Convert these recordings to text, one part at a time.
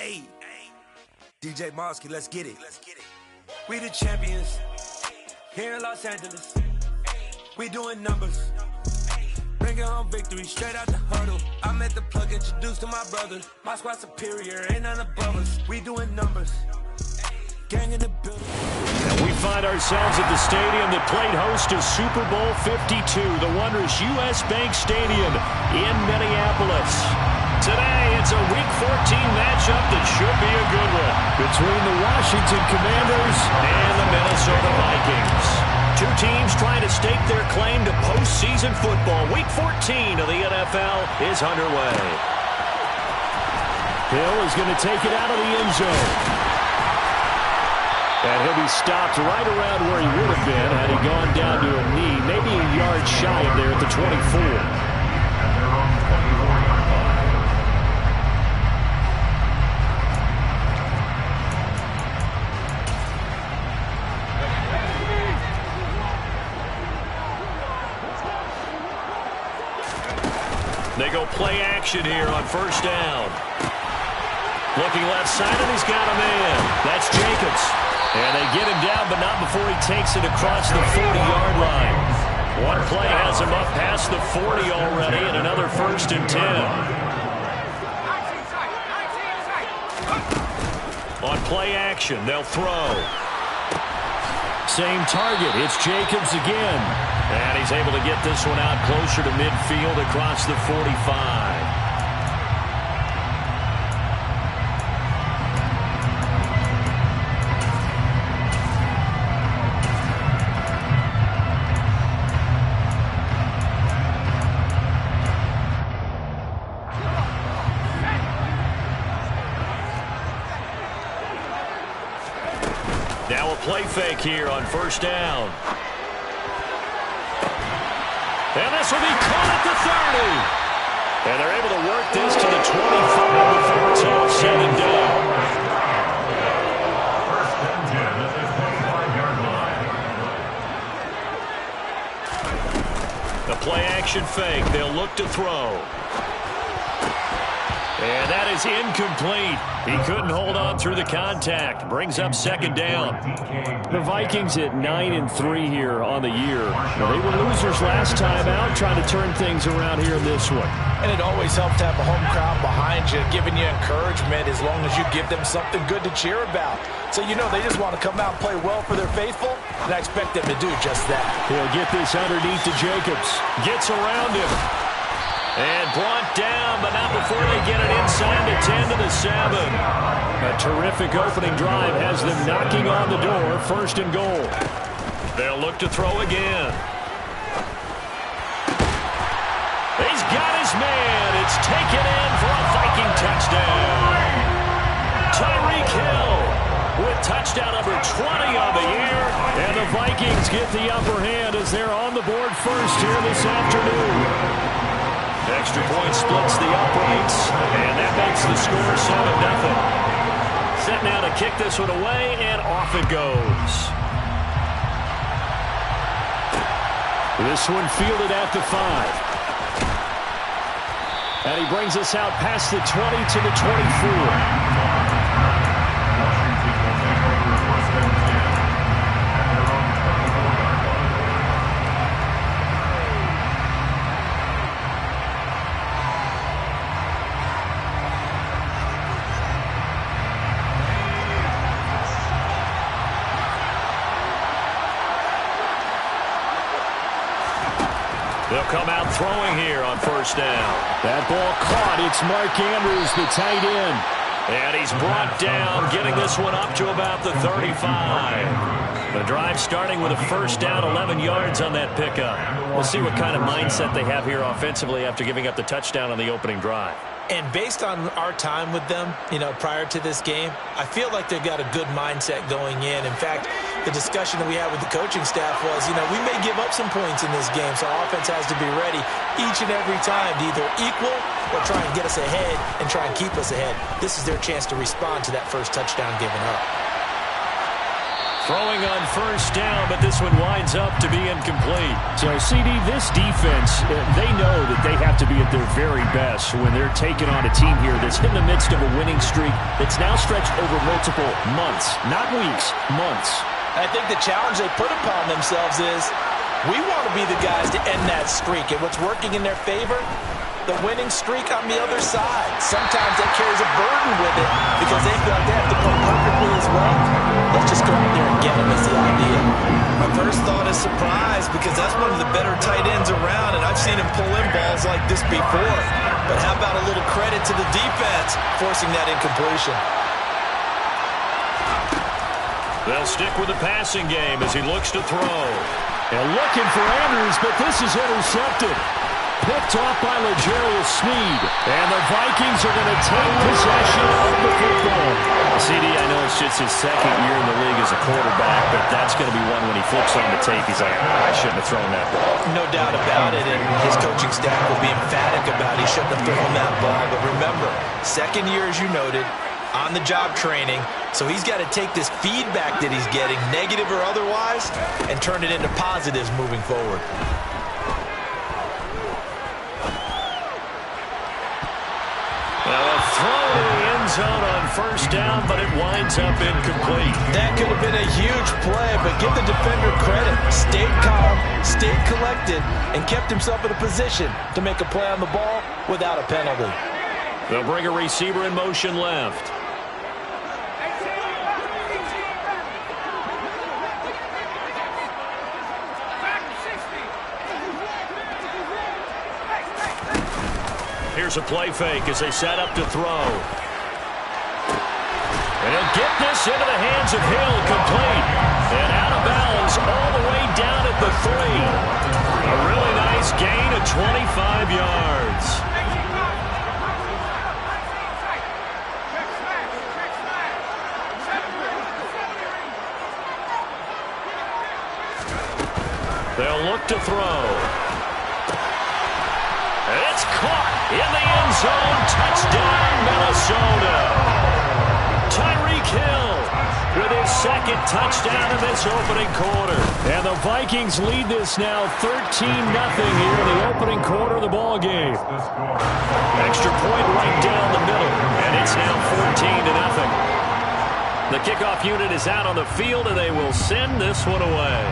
Hey, DJ Mosky, let's get it. We the champions here in Los Angeles. We doing numbers. Bringing home victory straight out the huddle. I'm at the plug, introduced to my brothers. My squad superior, ain't none above us. We doing numbers. Gang in the building. And we find ourselves at the stadium that played host to Super Bowl 52, the wondrous U.S. Bank Stadium in Minneapolis. Today, it's a Week 14 matchup that should be a good one between the Washington Commanders and the Minnesota Vikings. Two teams trying to stake their claim to postseason football. Week 14 of the NFL is underway. Hill is going to take it out of the end zone. And he'll be stopped right around where he would have been had he gone down to a knee, maybe a yard shy of there at the 24. They go play action here on first down. Looking left side, and he's got a man. That's Jacobs. And they get him down, but not before he takes it across the 40-yard line. One play has him up past the 40 already, and another 1st and 10. On play action, they'll throw. Same target. It's Jacobs again. And he's able to get this one out closer to midfield across the 45. Now a play fake here on first down. And this will be caught at the 30. And they're able to work this to the 25 before it's all said and done. The play action fake. They'll look to throw. And that is incomplete. He couldn't hold on through the contact. Brings up second down. The Vikings at 9-3 here on the year. They were losers last time out, trying to turn things around here in this one. And it always helps to have a home crowd behind you, giving you encouragement as long as you give them something good to cheer about. So you know they just want to come out and play well for their faithful, and I expect them to do just that. He'll get this underneath to Jacobs. Gets around him. And brought down, but not before they get it inside the 10 to the 7. A terrific opening drive has them knocking on the door, 1st and goal. They'll look to throw again. He's got his man. It's taken in for a Viking touchdown. Tyreek Hill with touchdown number 20 on the year. And the Vikings get the upper hand as they're on the board first here this afternoon. Extra point splits the uprights, and that makes the score 7-0. Set now to kick this one away, and off it goes. This one fielded at the 5. And he brings us out past the 20 to the 24. They'll come out throwing here on first down. That ball caught. It's Mark Andrews, the tight end. And he's brought down, getting this one up to about the 35. The drive starting with a first down, 11 yards on that pickup. We'll see what kind of mindset they have here offensively after giving up the touchdown on the opening drive. And based on our time with them, prior to this game, I feel like they've got a good mindset going in. In fact, the discussion that we had with the coaching staff was, we may give up some points in this game, so our offense has to be ready each and every time to either equal or try and get us ahead and try and keep us ahead. This is their chance to respond to that first touchdown given up. Throwing on first down, but this one winds up to be incomplete. So, CD, this defense, they know that they have to be at their very best when they're taking on a team here that's in the midst of a winning streak that's now stretched over multiple months, not weeks, months. I think the challenge they put upon themselves is we want to be the guys to end that streak. And what's working in their favor? The winning streak on the other side. Sometimes that carries a burden with it because they feel like they have to play perfectly as well. Let's just go out there and get them is the idea. My first thought is surprise because that's one of the better tight ends around, and I've seen him pull in balls like this before. But how about a little credit to the defense forcing that incompletion? They'll stick with the passing game as he looks to throw. And looking for Andrews, but this is intercepted. Picked off by L'Jarius Sneed. And the Vikings are going to take possession of the football. CD, I know it's just his second year in the league as a quarterback, but that's going to be one when he flips on the tape. He's like, I shouldn't have thrown that ball. No doubt about it, and his coaching staff will be emphatic about he shouldn't have thrown that ball. But remember, second year, as you noted, on-the-job training, so he's got to take this feedback that he's getting, negative or otherwise, and turn it into positives moving forward. Well, a throw to the end zone on first down, but it winds up incomplete. That could have been a huge play, but give the defender credit. Stayed calm, stayed collected, and kept himself in a position to make a play on the ball without a penalty. They'll bring a receiver in motion left. Here's a play fake as they set up to throw. And he'll get this into the hands of Hill, complete. And out of bounds all the way down at the 3. A really nice gain of 25 yards. They'll look to throw. It's caught in the end zone. Touchdown, Minnesota. Tyreek Hill with his second touchdown in this opening quarter. And the Vikings lead this now 13-0 here in the opening quarter of the ball game. Extra point right down the middle, and it's now 14-0. The kickoff unit is out on the field, and they will send this one away.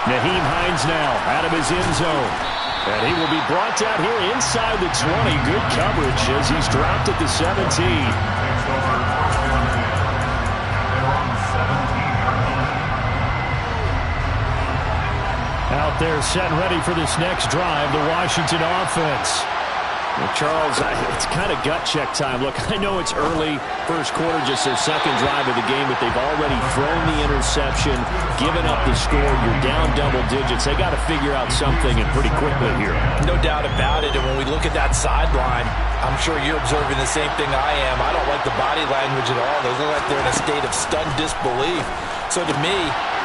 Nyheim Hines now out of his end zone. And he will be brought down here inside the 20. Good coverage as he's dropped at the 17. Out there set and ready for this next drive, the Washington offense. Well, Charles, it's kind of gut check time. Look, I know it's early, first quarter, just their second drive of the game, but they've already thrown the interception, given up the score. You're down double digits. They got to figure out something, and pretty quickly here. No doubt about it, and when we look at that sideline, I'm sure you're observing the same thing I am. I don't like the body language at all. They look like they're in a state of stunned disbelief. So to me,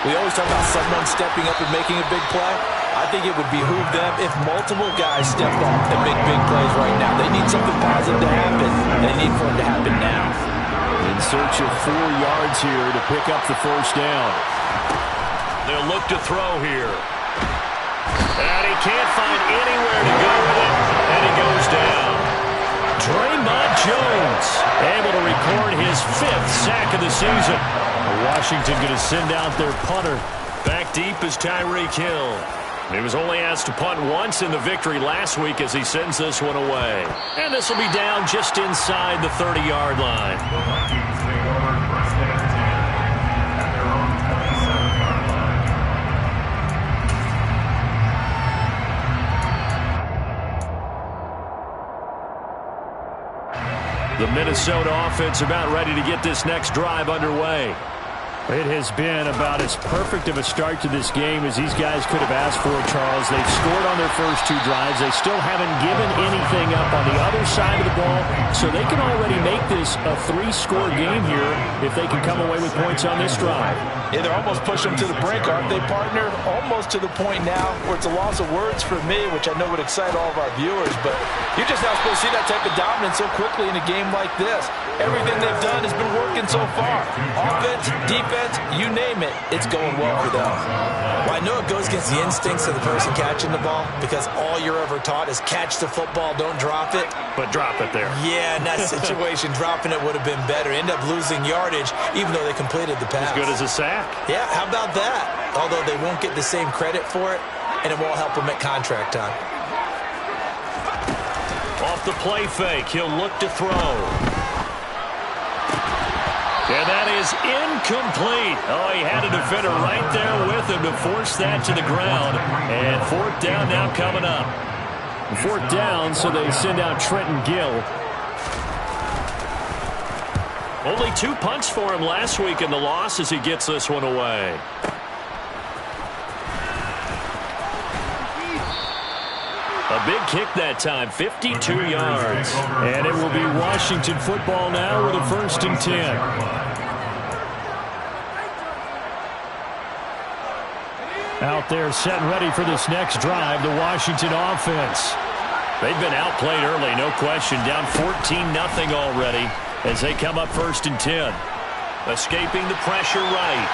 we always talk about someone stepping up and making a big play. I think it would behoove them if multiple guys stepped up and make big plays right now. They need something positive to happen, and they need for it to happen now. In search of 4 yards here to pick up the first down. They'll look to throw here. And he can't find anywhere to go with it, and he goes down. Draymond Jones able to record his 5th sack of the season. Washington going to send out their punter. Back deep is Tyreek Hill. He was only asked to punt once in the victory last week as he sends this one away. And this will be down just inside the 30-yard line. The Minnesota offense about ready to get this next drive underway. It has been about as perfect of a start to this game as these guys could have asked for, Charles. They've scored on their first 2 drives. They still haven't given anything up on the other side of the ball, so they can already make this a 3-score game here if they can come away with points on this drive. Yeah, they're almost pushing them to the brink, aren't they, partner? Almost to the point now where it's a loss of words for me, which I know would excite all of our viewers, but you're just not supposed to see that type of dominance so quickly in a game like this. Everything they've done has been working so far. Offense, defense, you name it, it's going well for them. Well, I know it goes against the instincts of the person catching the ball because all you're ever taught is catch the football, don't drop it. But drop it there. Yeah, in that situation, dropping it would have been better. End up losing yardage even though they completed the pass. As good as a sack. Yeah, how about that? Although they won't get the same credit for it, and it won't help them at contract time. Off the play fake, he'll look to throw. And that is incomplete. Oh, he had a defender right there with him to force that to the ground. And fourth down now coming up. Fourth down, so they send out Trenton Gill. Only 2 punts for him last week in the loss as he gets this one away. A big kick that time, 52 yards. And it will be Washington football now with a 1st and 10. Out there set and ready for this next drive, the Washington offense. They've been outplayed early, no question. Down 14-0 already as they come up 1st and 10. Escaping the pressure right.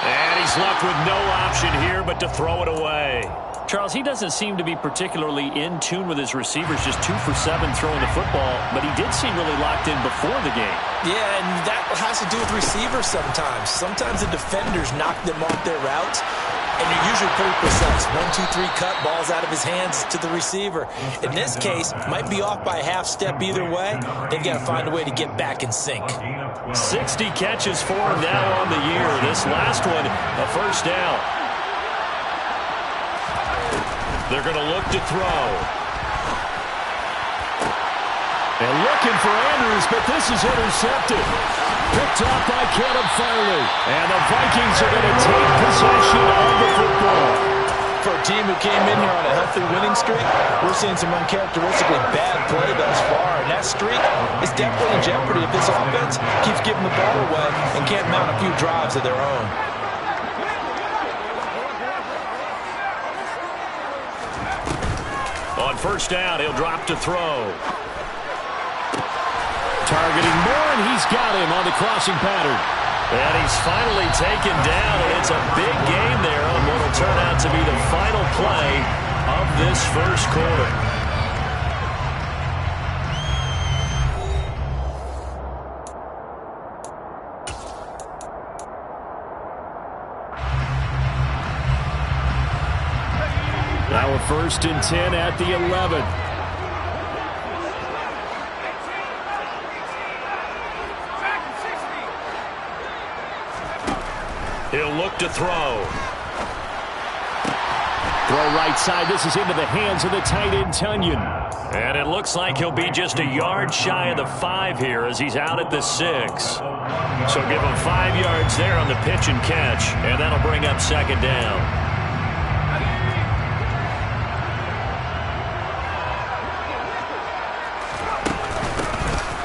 And he's left with no option here but to throw it away. Charles, he doesn't seem to be particularly in tune with his receivers, just 2 for 7 throwing the football, but he did seem really locked in before the game. Yeah, and that has to do with receivers sometimes. Sometimes the defenders knock them off their routes, and they're usually pretty precise. 1, 2, 3 cut, balls out of his hands to the receiver. In this case, might be off by a half step either way. They've got to find a way to get back in sync. 60 catches for him now on the year. This last one, a 1st down. They're going to look to throw. And looking for Andrews, but this is intercepted. Picked off by Caleb Farley. And the Vikings are going to take possession of the football. For a team who came in here on a healthy winning streak, we're seeing some uncharacteristically bad play thus far. And that streak is definitely in jeopardy if this offense keeps giving the ball away and can't mount a few drives of their own. On 1st down, he'll drop to throw. Targeting Moore, and he's got him on the crossing pattern. And he's finally taken down, and it's a big game there on what will turn out to be the final play of this 1st quarter. Now a 1st and 10 at the 11. He'll look to throw. Throw right side. This is into the hands of the tight end, Tunyon. And it looks like he'll be just a yard shy of the 5 here as he's out at the 6. So give him 5 yards there on the pitch and catch, and that'll bring up 2nd down.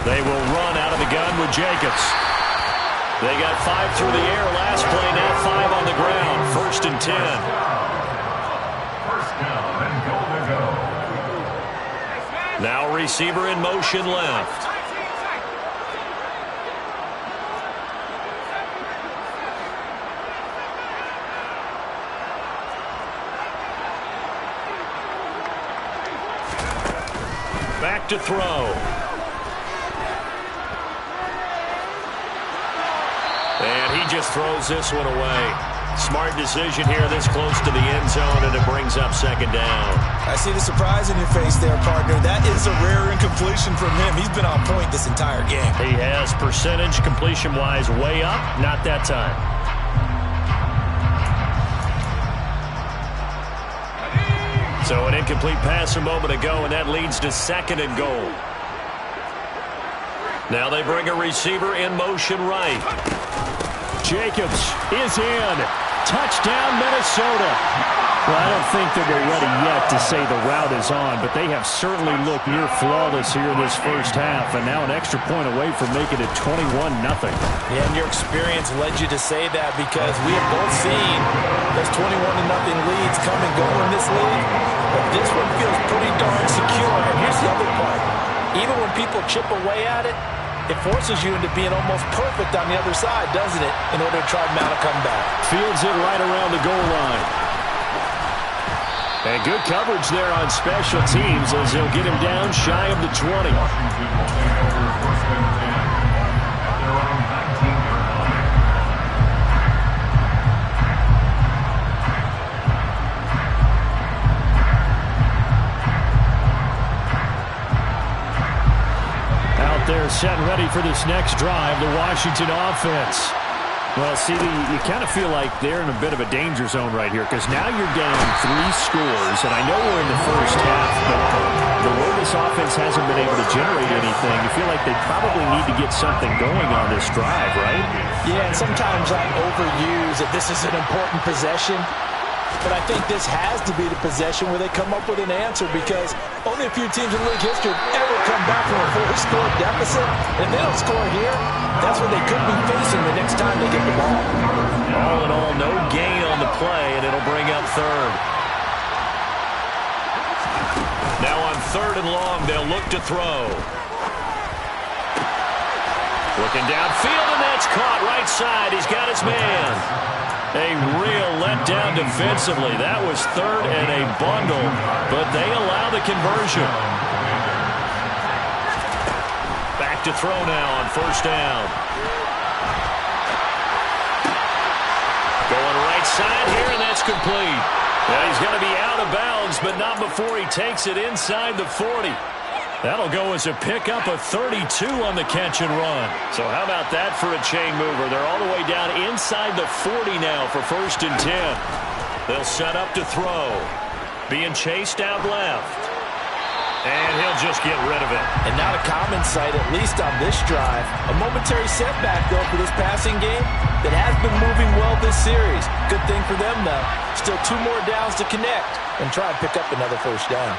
They will run out of the gun with Jacobs. They got 5 through the air last play, now 5 on the ground. 1st and 10. 1st down and goal to go. Now receiver in motion left. Back to throw. And he just throws this one away. Smart decision here this close to the end zone, and it brings up 2nd down. I see the surprise in your face there, partner. That is a rare incompletion from him. He's been on point this entire game. He has percentage completion-wise way up, not that time. So an incomplete pass a moment ago, and that leads to 2nd and goal. Now they bring a receiver in motion right. Jacobs is in. Touchdown, Minnesota. Well, I don't think that we're ready yet to say the route is on, but they have certainly looked near flawless here in this 1st half, and now an extra point away from making it 21-0. Yeah, and your experience led you to say that because we have both seen those 21-0 leads come and go in this league, but this one feels pretty darn secure. And here's the other part. Even when people chip away at it, it forces you into being almost perfect on the other side, doesn't it, in order to try to mount a comeback. Fields it right around the goal line. And good coverage there on special teams as they'll get him down shy of the 20. Out there set and ready for this next drive, the Washington offense. Well, see, you kind of feel like they're in a bit of a danger zone right here because now you're down 3 scores, and I know we're in the first half, but the way this offense hasn't been able to generate anything, you feel like they probably need to get something going on this drive, right? Yeah, and sometimes I overuse that this is an important possession, but I think this has to be the possession where they come up with an answer because only a few teams in league history have ever come back from a 4-score deficit. And if they don't score here, that's what they could be facing the next time they get the ball. All in all, no gain on the play, and it'll bring up third. Now on 3rd and long, they'll look to throw. Looking downfield, and that's caught right side. He's got his man. A real letdown defensively. That was 3rd and a bundle, but they allow the conversion. Back to throw now on 1st down. Going right side here, and that's complete. Yeah, he's going to be out of bounds, but not before he takes it inside the 40. That'll go as a pickup of 32 on the catch and run. So how about that for a chain mover? They're all the way down inside the 40 now for 1st and 10. They'll set up to throw. Being chased out left. And he'll just get rid of it. And not a common sight, at least on this drive. A momentary setback, though, for this passing game that has been moving well this series. Good thing for them, though. Still 2 more downs to connect and try and pick up another 1st down.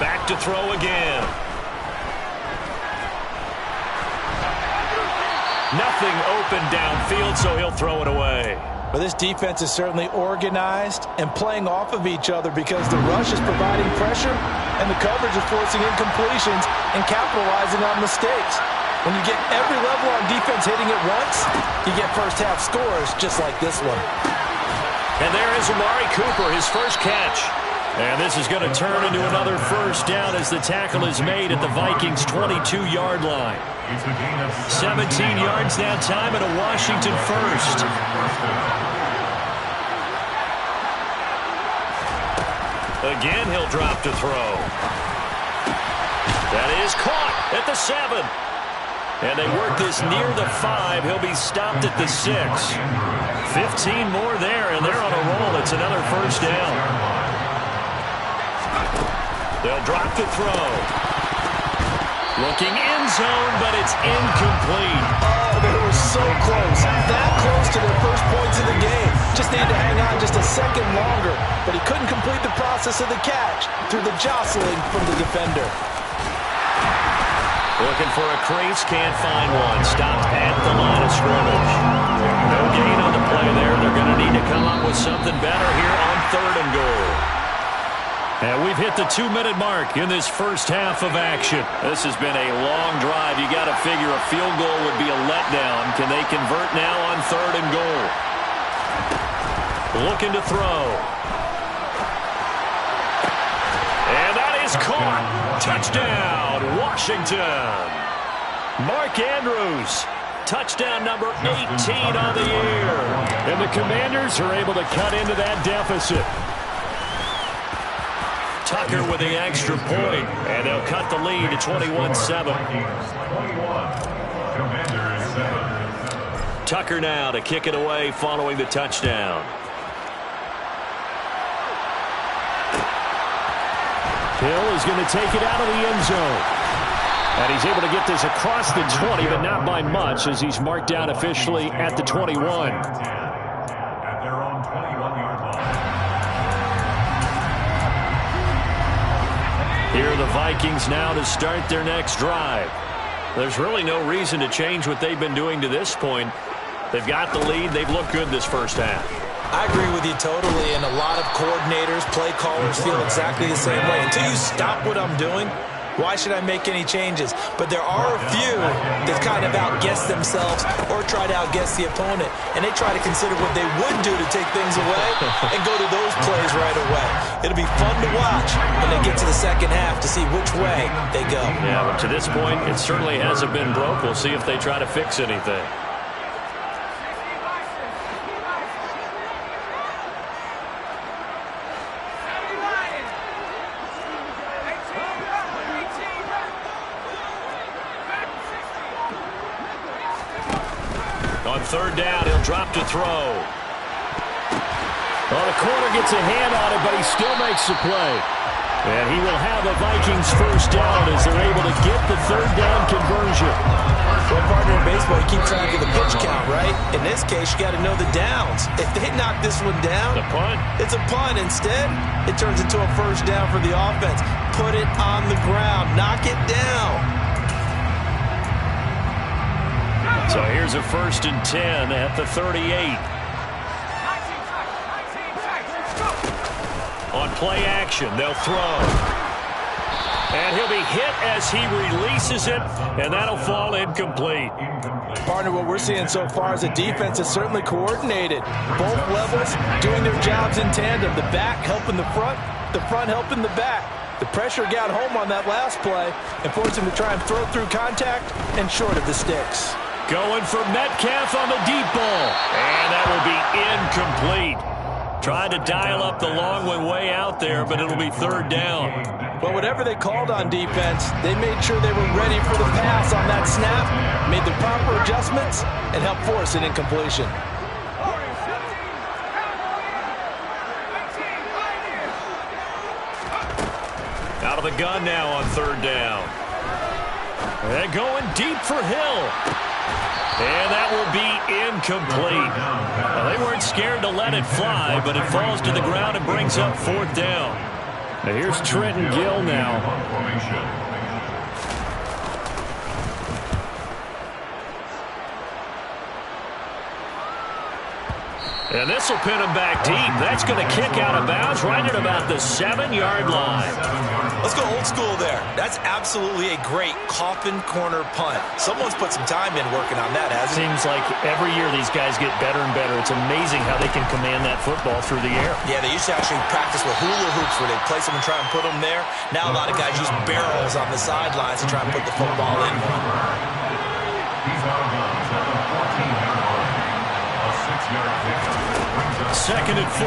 Back to throw again. Nothing open downfield, so he'll throw it away. Well, this defense is certainly organized and playing off of each other because the rush is providing pressure and the coverage is forcing incompletions and capitalizing on mistakes. When you get every level on defense hitting it once, you get first-half scores just like this one. And there is Amari Cooper, his first catch. And this is going to turn into another 1st down as the tackle is made at the Vikings' 22-yard line. 17 yards that time and a Washington 1st. Again, he'll drop to throw. That is caught at the 7. And they work this near the 5. He'll be stopped at the 6. 15 more there, and they're on a roll. It's another 1st down. They'll drop to throw. Looking end zone, but it's incomplete. Oh, they were so close. That close to their first points of the game. Just needed to hang on just a second longer. But he couldn't complete the process of the catch through the jostling from the defender. Looking for a crease, can't find one. Stopped at the line of scrimmage. No gain on the play there. They're going to need to come up with something better here on 3rd and goal. And we've hit the 2-minute mark in this first half of action. This has been a long drive. You got to figure a field goal would be a letdown. Can they convert now on 3rd and goal? Looking to throw. And that is caught. Touchdown, Washington. Mark Andrews. Touchdown number 18 on the year. And the Commanders are able to cut into that deficit. Tucker with the extra point, and they'll cut the lead to 21-7. Tucker now to kick it away following the touchdown. Hill is going to take it out of the end zone. And he's able to get this across the 20, but not by much as he's marked down officially at the 21. Here are the Vikings now to start their next drive. There's really no reason to change what they've been doing to this point. They've got the lead. They've looked good this first half. I agree with you totally, and a lot of coordinators, play callers feel exactly the same way. Until you stop what I'm doing, Why should I make any changes? But there are a few that kind of outguess themselves or try to outguess the opponent, and they try to consider what they would do to take things away and go to those plays right away. It'll be fun to watch when they get to the second half to see which way they go. Yeah, but to this point, it certainly hasn't been broke. We'll see if they try to fix anything. On third down, he'll drop to throw. Well, the corner gets a hand on it, but he still makes the play. And he will have the Vikings first down as they're able to get the third down conversion. Well, partner in baseball, you keep track of the pitch count, right? In this case, you got to know the downs. If they knock this one down, The punt. it's a punt. Instead, it turns into a first down for the offense. Put it on the ground. Knock it down. So here's a 1st and 10 at the 38. On play action, they'll throw. And he'll be hit as he releases it, and that'll fall incomplete. Partner, what we're seeing so far is the defense is certainly coordinated. Both levels doing their jobs in tandem. The back helping the front helping the back. The pressure got home on that last play and forced him to try and throw through contact and short of the sticks. Going for Metcalf on the deep ball. And that will be incomplete. Tried to dial up the long one way out there, but it'll be third down. But whatever they called on defense, they made sure they were ready for the pass on that snap, made the proper adjustments, and helped force an incompletion. Out of the gun now on third down. And going deep for Hill. And that will be incomplete. Well, they weren't scared to let it fly, but it falls to the ground and brings up fourth down. Now here's Trenton Gill now. And this will pin him back deep. That's going to kick out of bounds right at about the 7-yard line. Let's go old school there. That's absolutely a great coffin corner punt. Someone's put some time in working on that, hasn't it? Seems like every year these guys get better and better. It's amazing how they can command that football through the air. Yeah, they used to actually practice with hula hoops where they place them and try and put them there. Now a lot of guys use barrels on the sidelines to try and put the football in. Second and 4.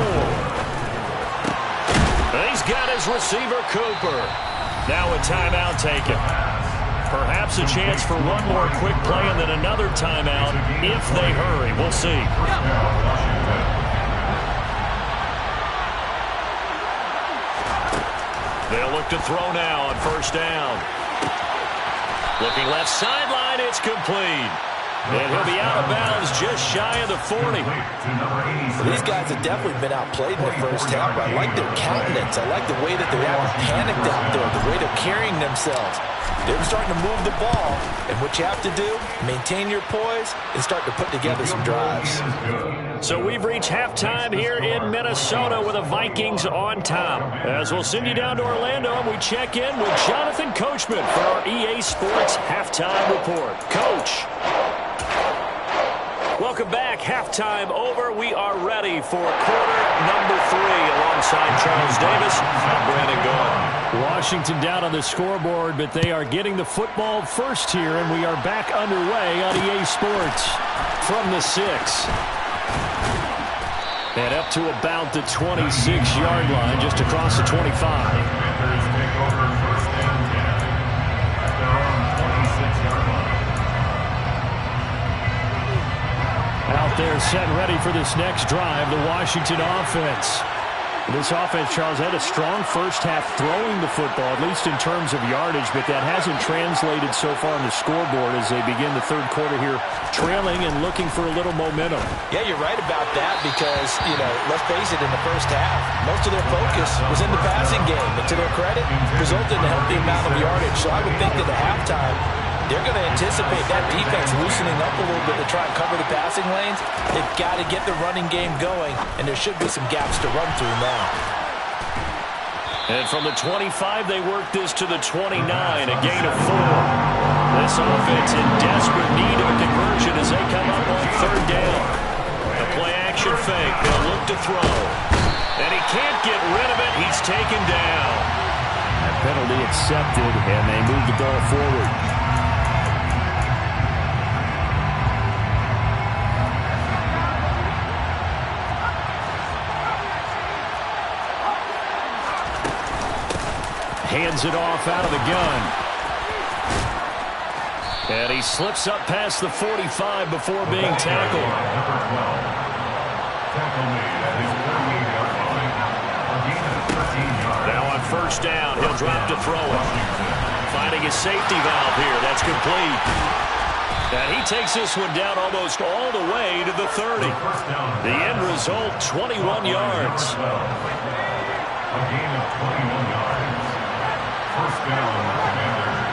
He's got his receiver, Cooper. Now a timeout taken. Perhaps a chance for one more quick play and then another timeout if they hurry. We'll see. They'll look to throw now on first down. Looking left sideline, it's complete. And he'll be out of bounds just shy of the 40. These guys have definitely been outplayed in the first half. I like their countenance. I like the way that they haven't panicked out there, the way they're carrying themselves. They're starting to move the ball, and what you have to do, maintain your poise and start to put together some drives. So we've reached halftime here in Minnesota with the Vikings on top. As we'll send you down to Orlando and we check in with Jonathan Coachman for our EA Sports Halftime Report. Coach. Welcome back. Halftime over. We are ready for quarter number 3 alongside Charles Davis and Brandon Gaudin. Washington down on the scoreboard, but they are getting the football first here, and we are back underway on EA Sports from the 6. And up to about the 26-yard line, just across the 25. Out there set and ready for this next drive, the Washington offense. This offense, Charles, had a strong first half throwing the football, at least in terms of yardage, but that hasn't translated so far on the scoreboard as they begin the third quarter here, trailing and looking for a little momentum. Yeah, you're right about that because, let's face it, in the first half, most of their focus was in the passing game. And to their credit, resulted in a healthy amount of yardage. So I would think that at halftime, they're going to anticipate that defense loosening up a little bit to try and cover the passing lanes. They've got to get the running game going, and there should be some gaps to run through now. And from the 25, they work this to the 29, a gain of 4. This offense in desperate need of a conversion as they come up on third down. A play-action fake. They'll look to throw. And he can't get rid of it. He's taken down. That penalty accepted, and they move the ball forward. Hands it off out of the gun. And he slips up past the 45 before being tackled. Now on first down, he'll drop to throw it. Finding his safety valve here. That's complete. And he takes this one down almost all the way to the 30. The end result, 21 yards. A gain of 21 yards. First down, Commanders.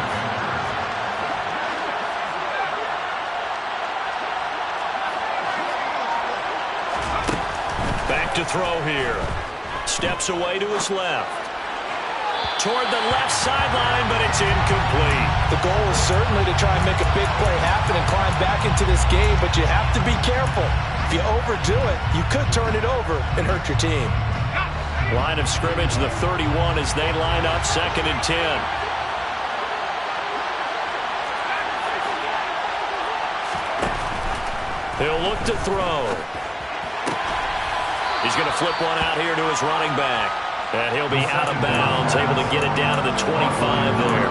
Back to throw here. Steps away to his left. Toward the left sideline, but it's incomplete. The goal is certainly to try and make a big play happen and climb back into this game, but you have to be careful. If you overdo it, you could turn it over and hurt your team. Line of scrimmage, the 31 as they line up, 2nd and 10. He'll look to throw. He's going to flip one out here to his running back. And he'll be out of bounds, able to get it down to the 25 there.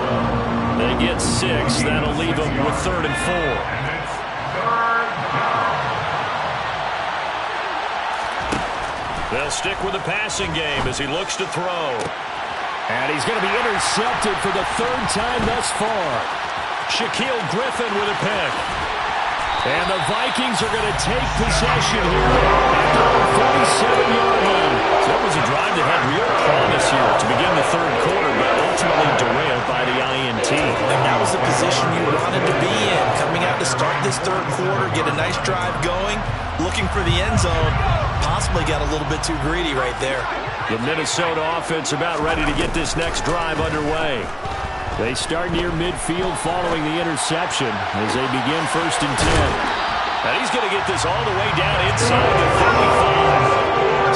They get 6. That'll leave them with 3rd and 4. They'll stick with the passing game as he looks to throw. And he's going to be intercepted for the 3rd time thus far. Shaquille Griffin with a pick. And the Vikings are going to take possession here at the 47-yard line. So that was a drive that had real promise here to begin the 3rd quarter, but ultimately derailed by the INT. And that was the position you wanted to be in. Coming out to start this 3rd quarter, get a nice drive going, looking for the end zone. Possibly got a little bit too greedy right there. The Minnesota offense about ready to get this next drive underway. They start near midfield following the interception as they begin 1st and 10. And he's going to get this all the way down inside the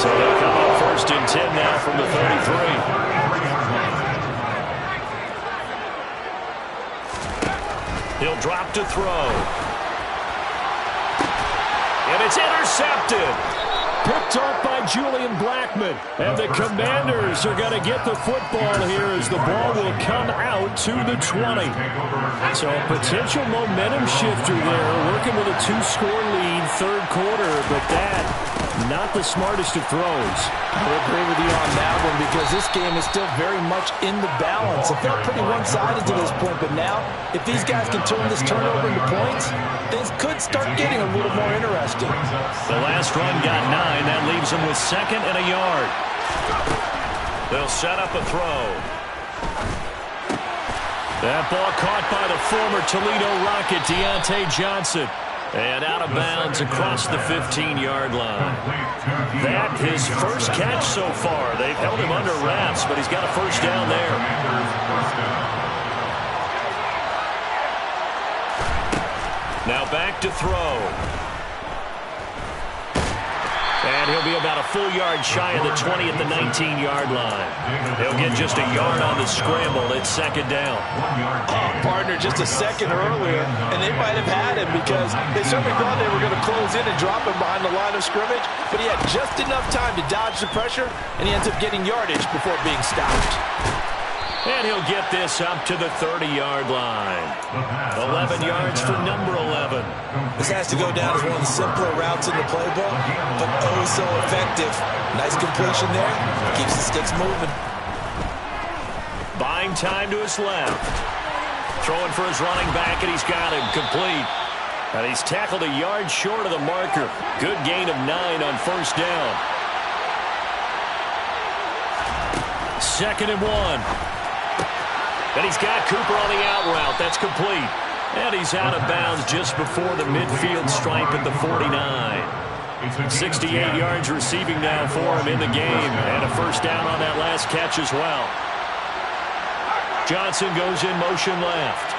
35. So they'll come up 1st and 10 now from the 33. He'll drop to throw. And it's intercepted. Picked off by Julian Blackmon. And the Commanders are going to get the football here as the ball will come out to the 20. So a potential momentum shifter there, working with a 2-score lead, 3rd quarter, but that, not the smartest of throws. I agree with you on that one because this game is still very much in the balance. It felt pretty one-sided to this point, but now, if these guys can turn this turnover into points, things could start getting a little more interesting. The last run got 9. That leaves them with 2nd and a yard. They'll set up a throw. That ball caught by the former Toledo Rocket, Deontay Johnson. And out of bounds across the 15-yard line. That his first catch so far. They've held him under wraps, but he's got a 1st down there. Now back to throw. And he'll be about a full yard shy of the 20 at the 19-yard line. He'll get just a yard on the scramble. It's 2nd down. Oh, partner, just a second earlier, and they might have had him because they certainly thought they were going to close in and drop him behind the line of scrimmage, but he had just enough time to dodge the pressure, and he ends up getting yardage before being stopped. And he'll get this up to the 30-yard line. 11 yards for number 11. This has to go down as one of the simpler routes in the playbook, but oh so effective. Nice completion there. Keeps the sticks moving. Buying time to his left. Throwing for his running back, and he's got him complete. And he's tackled a yard short of the marker. Good gain of 9 on 1st down. 2nd and 1. And he's got Cooper on the out route. That's complete. And he's out of bounds just before the midfield stripe at the 49. 68 yards receiving now for him in the game, and a first down on that last catch as well. Johnson goes in motion left.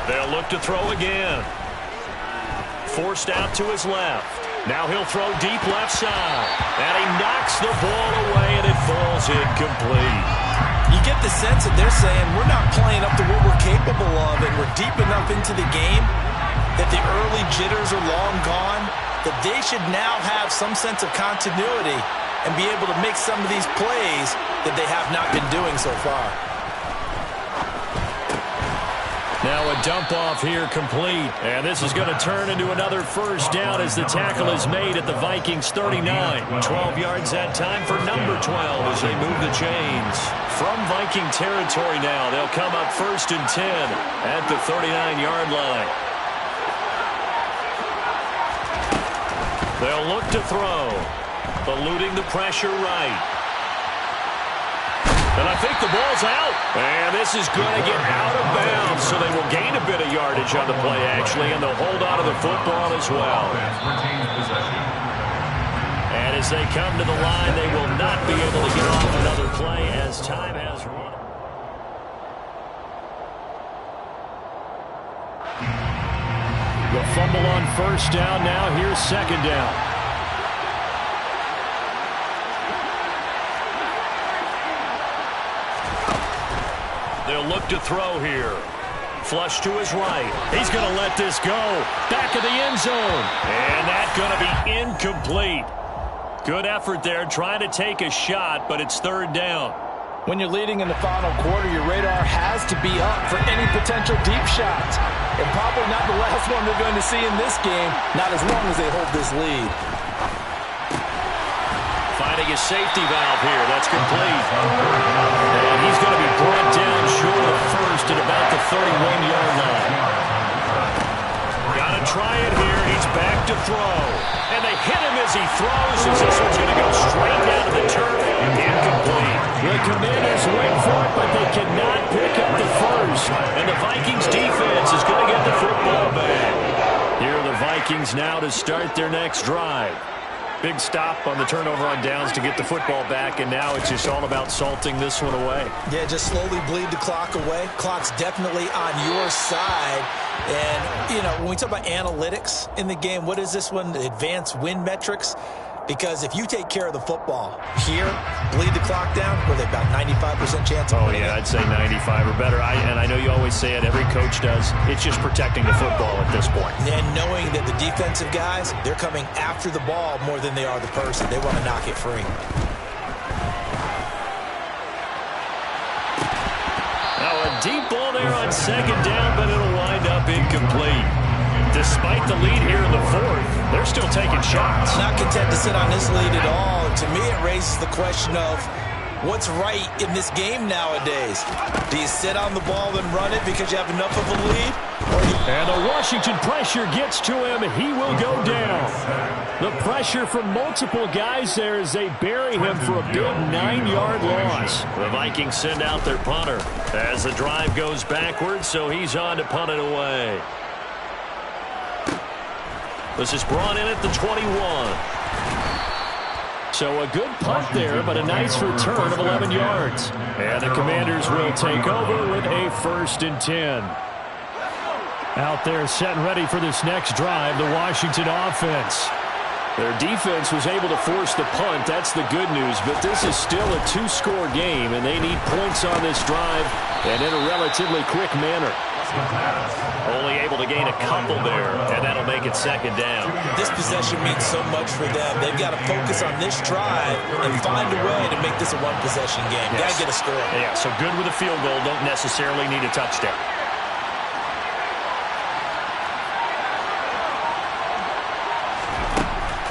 They'll look to throw again. Forced out to his left. Now he'll throw deep left side. And he knocks the ball away, and it falls incomplete. You get the sense that they're saying we're not playing up to what we're capable of, and we're deep enough into the game that the early jitters are long gone, that they should now have some sense of continuity and be able to make some of these plays that they have not been doing so far. Now a dump off here complete. And this is going to turn into another first down as the tackle is made at the Vikings 39. 12 yards that time for number 12 as they move the chains. From Viking territory now, they'll come up 1st and 10 at the 39-yard line. They'll look to throw. Eluding the pressure right. And I think the ball's out. And this is going to get out of bounds, so they will gain a bit of yardage on the play, actually, and they'll hold on to the football as well. And as they come to the line, they will not be able to get off another play as time has run. The fumble on first down now. Here's second down. They'll look to throw here. Flush to his right. He's going to let this go. Back of the end zone. And that's going to be incomplete. Good effort there trying to take a shot, but it's third down. When you're leading in the final quarter, your radar has to be up for any potential deep shots. And probably not the last one they're going to see in this game, not as long as they hold this lead. Finding a safety valve here. That's complete. And he's going to be brought down short of first at about the 31-yard line. Got to try it here. He's back to throw. And they hit him as he throws. As this one's going to go straight down to the turf. Incomplete. The Commanders went for it, but they cannot pick up the first. And the Vikings defense is going to get the football back. Here are the Vikings now to start their next drive. Big stop on the turnover on downs to get the football back, and now it's just all about salting this one away. Yeah, just slowly bleed the clock away. Clock's definitely on your side. And, you know, when we talk about analytics in the game, what is this one? The advanced win metrics? Because if you take care of the football here, bleed the clock down, were they about 95% chance of winning? Oh, yeah, I'd say 95 or better. And I know you always say it, every coach does. It's just protecting the football at this point. And knowing that the defensive guys, they're coming after the ball more than they are the person. They want to knock it free. Now a deep ball there on second down, but it'll wind up incomplete. Despite the lead here in the fourth, they're still taking shots. Not content to sit on this lead at all. To me, it raises the question of what's right in this game nowadays. Do you sit on the ball and run it because you have enough of a lead? And the Washington pressure gets to him. He will go down. The pressure from multiple guys there as they bury him for a big 9-yard loss. The Vikings send out their punter as the drive goes backwards, so he's on to punt it away. This is brought in at the 21. So a good punt there, but a nice return of 11 yards. And the Commanders will take over with a 1st and 10. Out there set and ready for this next drive, the Washington offense. Their defense was able to force the punt. That's the good news, but this is still a 2-score game, and they need points on this drive and in a relatively quick manner. Only able to gain a couple there, and that'll make it second down. This possession means so much for them. They've got to focus on this drive and find a way to make this a one-possession game. Yes. Got to get a score. Yeah, so good with a field goal. Don't necessarily need a touchdown.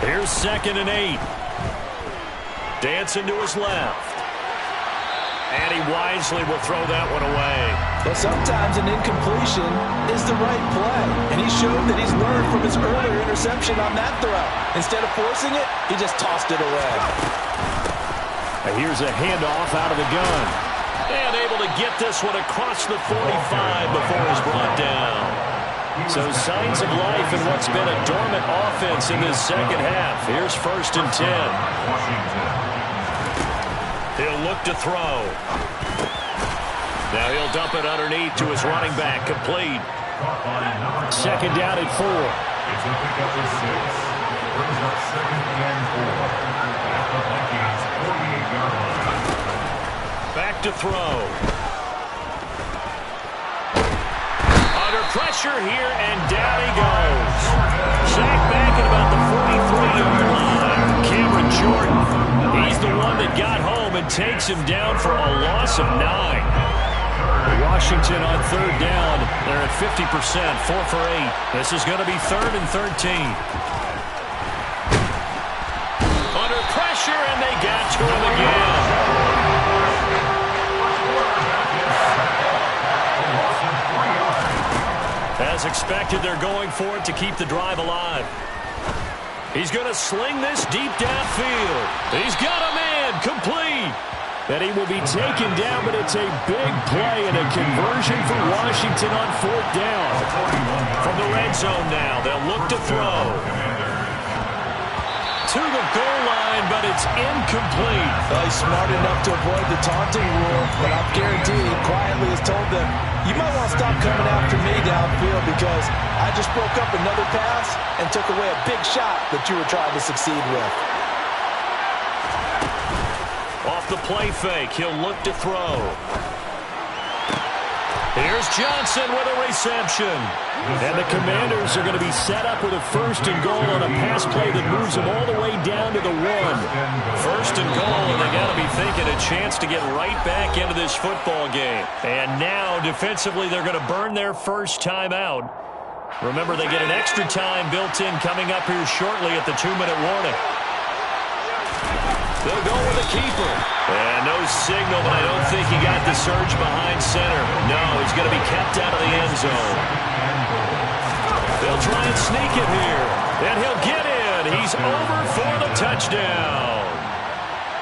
Here's 2nd and 8. Dancing to his left. And he wisely will throw that one away. But sometimes an incompletion is the right play. And he showed that he's learned from his earlier interception on that throw. Instead of forcing it, he just tossed it away. And here's a handoff out of the gun. And able to get this one across the 45 before he's brought down. So signs of life in what's been a dormant offense in this second half. Here's 1st and 10. He'll look to throw. Now he'll dump it underneath to his running back. Complete. 2nd down and 4. It's a pickup for 6. Brings up 2nd and 4. At the Vikings 48-yard line. Back to throw. Under pressure here, and down he goes. Sacked back at about the 43-yard line. Cameron Jordan, he's the one that got home and takes him down for a loss of 9. Washington on 3rd down. They're at 50%, 4 for 8. This is going to be 3rd and 13. Under pressure, and they got to him again. As expected, they're going for it to keep the drive alive. He's going to sling this deep downfield. He's got a man complete. And he will be taken down, but it's a big play and a conversion for Washington on 4th down. From the red zone now, they'll look to throw. To the goal line, but it's incomplete. Well, he's smart enough to avoid the taunting rule, but I'm guaranteed he quietly has told them, you might want to stop coming after me downfield because I just broke up another pass and took away a big shot that you were trying to succeed with. Off the play fake, he'll look to throw. Here's Johnson with a reception. And the Commanders are going to be set up with a 1st and goal on a pass play that moves them all the way down to the 1. 1st and goal, and they got to be thinking a chance to get right back into this football game. And now, defensively, they're going to burn their first timeout. Remember, they get an extra time built in coming up here shortly at the 2-minute warning. They'll go with the keeper. And no signal, but I don't think he got the surge behind center. No, he's going to be kept out of the end zone. They'll try and sneak it here. And he'll get in. He's over for the touchdown.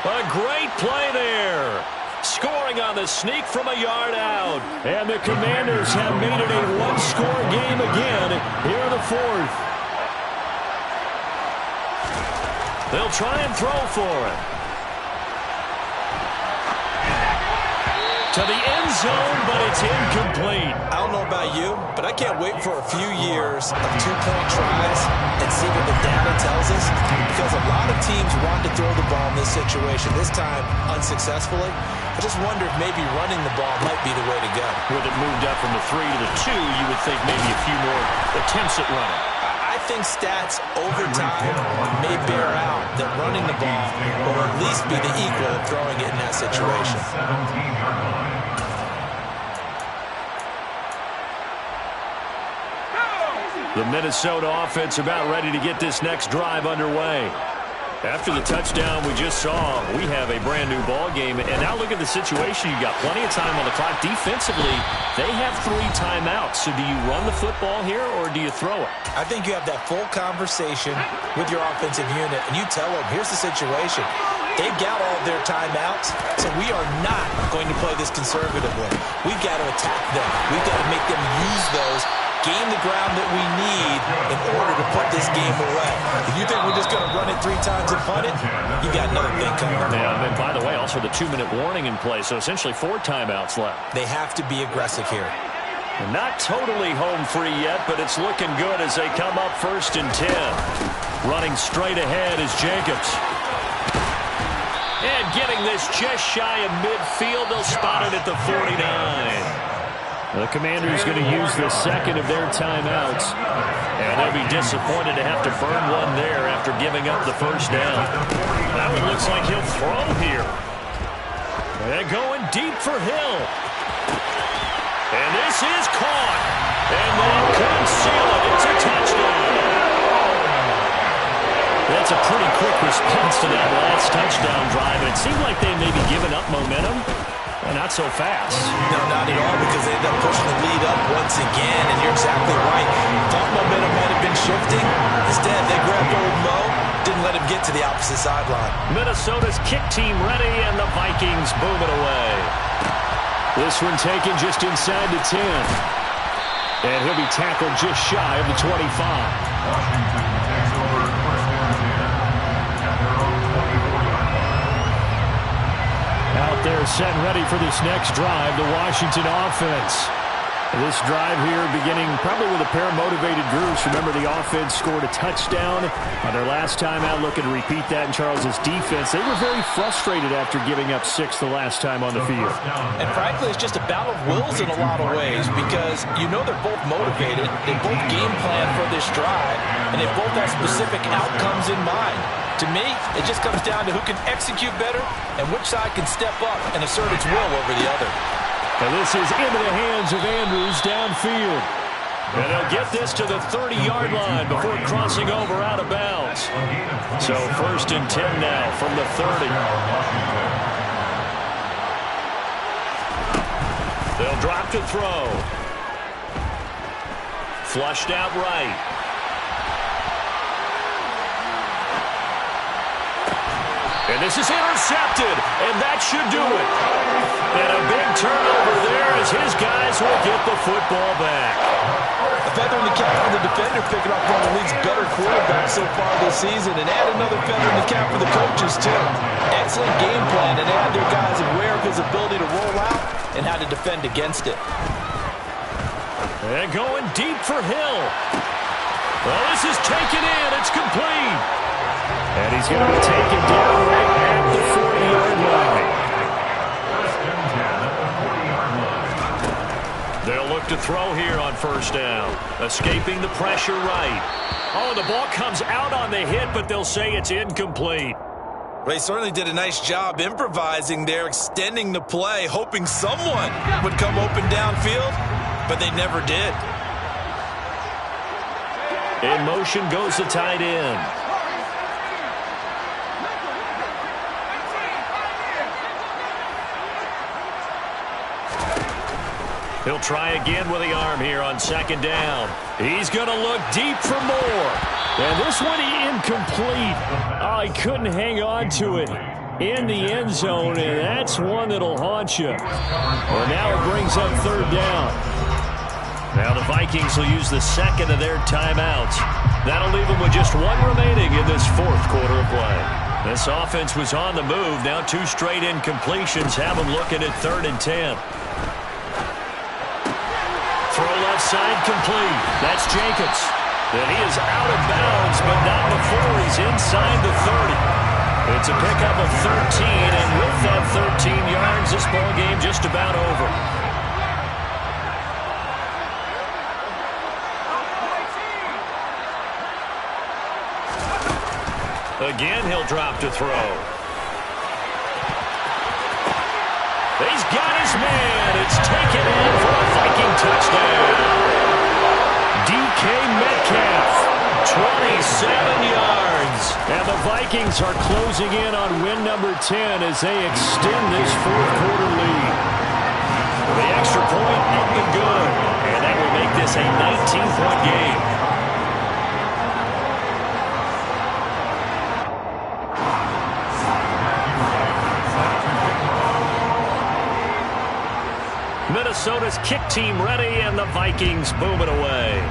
A great play there. Scoring on the sneak from a yard out. And the Commanders have made it a one-score game again here in the 4th. They'll try and throw for it. To the end zone, but it's incomplete. I don't know about you, but I can't wait for a few years of 2-point tries and see what the data tells us, because a lot of teams want to throw the ball in this situation, this time unsuccessfully. I just wonder if maybe running the ball might be the way to go. With it moved up from the 3 to the 2, you would think maybe a few more attempts at running. I think stats over time may bear out that running the ball will at least be the equal of throwing it in that situation. The Minnesota offense about ready to get this next drive underway. After the touchdown we just saw, we have a brand-new ball game. And now look at the situation. You've got plenty of time on the clock. Defensively, they have 3 timeouts. So do you run the football here or do you throw it? I think you have that full conversation with your offensive unit, and you tell them, here's the situation. They've got all of their timeouts, so we are not going to play this conservatively. We've got to attack them. We've got to make them use those, gain the ground that we need in order to put this game away. If you think we're just going to run it 3 times and punt it, you got another thing coming. Yeah, and by the way, also the 2-minute warning in play, so essentially 4 timeouts left. They have to be aggressive here. Not totally home free yet, but it's looking good as they come up 1st and 10. Running straight ahead is Jacobs. And getting this just shy of midfield, they'll spot it at the 49. The Commanders going to use the 2nd of their timeouts. And they'll be disappointed to have to burn one there after giving up the 1st down. That one looks like he'll throw here. And going deep for Hill. And this is caught. And that could seal it. It's a touchdown. That's a pretty quick response to that last touchdown drive. And it seemed like they may be giving up momentum. And not so fast. No, not at all, because they ended up pushing the lead up once again. And you're exactly right. Thought momentum might have been shifting. Instead, they grabbed old Mo. Didn't let him get to the opposite sideline. Minnesota's kick team ready, and the Vikings boom it away. This one taken just inside the 10. And he'll be tackled just shy of the 25. Washington takes over first down 10 at their own 24-yard line. Out there set and ready for this next drive, the Washington offense. This drive here beginning probably with a pair of motivated groups. Remember, the offense scored a touchdown on their last time out, looking to repeat that in Charles's defense. They were very frustrated after giving up 6 the last time on the field. And frankly, it's just a battle of wills in a lot of ways because you know they're both motivated. They both game plan for this drive, and they both have specific outcomes in mind. To me, it just comes down to who can execute better and which side can step up and assert its will over the other. And this is into the hands of Andrews downfield. And they'll get this to the 30-yard line before crossing over out of bounds. So 1st and 10 now from the 30. They'll drop to throw. Flushed out right. And this is intercepted, and that should do it. And a big turnover there as his guys will get the football back. A feather in the cap for the defender, picking up one of the league's better quarterbacks so far this season, and add another feather in the cap for the coaches, too. Excellent game plan, and they had their guys aware of his ability to roll out and how to defend against it. And going deep for Hill. Well, this is taken in. It's complete. And he's going to be taken down right at the 40-yard line. They'll look to throw here on 1st down. Escaping the pressure right. Oh, the ball comes out on the hit, but they'll say it's incomplete. They certainly did a nice job improvising there, extending the play, hoping someone would come open downfield, but they never did. In motion goes the tight end. He'll try again with the arm here on 2nd down. He's going to look deep for more. And this one incomplete. Oh, he couldn't hang on to it in the end zone, and that's one that'll haunt you. Well, now it brings up 3rd down. Now the Vikings will use the 2nd of their timeouts. That'll leave them with just 1 remaining in this 4th quarter of play. This offense was on the move. Now 2 straight incompletions have them looking at 3rd and 10. Throw left side complete. That's Jacobs. And he is out of bounds, but not before he's inside the 30. It's a pickup of 13, and with that 13 yards, this ball game just about over. Again, he'll drop to throw. He's got his man. It's taken in for a Viking touchdown. DK Metcalf, 27 yards. And the Vikings are closing in on win number 10 as they extend this 4th quarter lead. The extra point up and good. And that will make this a 19-point game. Minnesota's kick team ready, and the Vikings boom it away.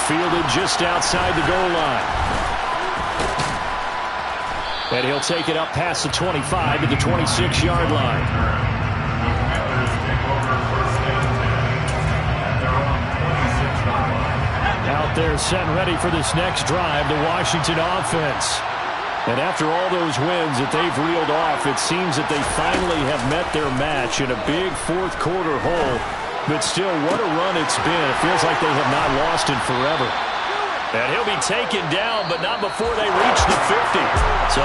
Fielded just outside the goal line. And he'll take it up past the 25 to the 26-yard line. Out there set and ready for this next drive, the Washington offense. And after all those wins that they've reeled off, it seems that they finally have met their match in a big 4th quarter hole. But still, what a run it's been. It feels like they have not lost in forever. And he'll be taken down, but not before they reach the 50. So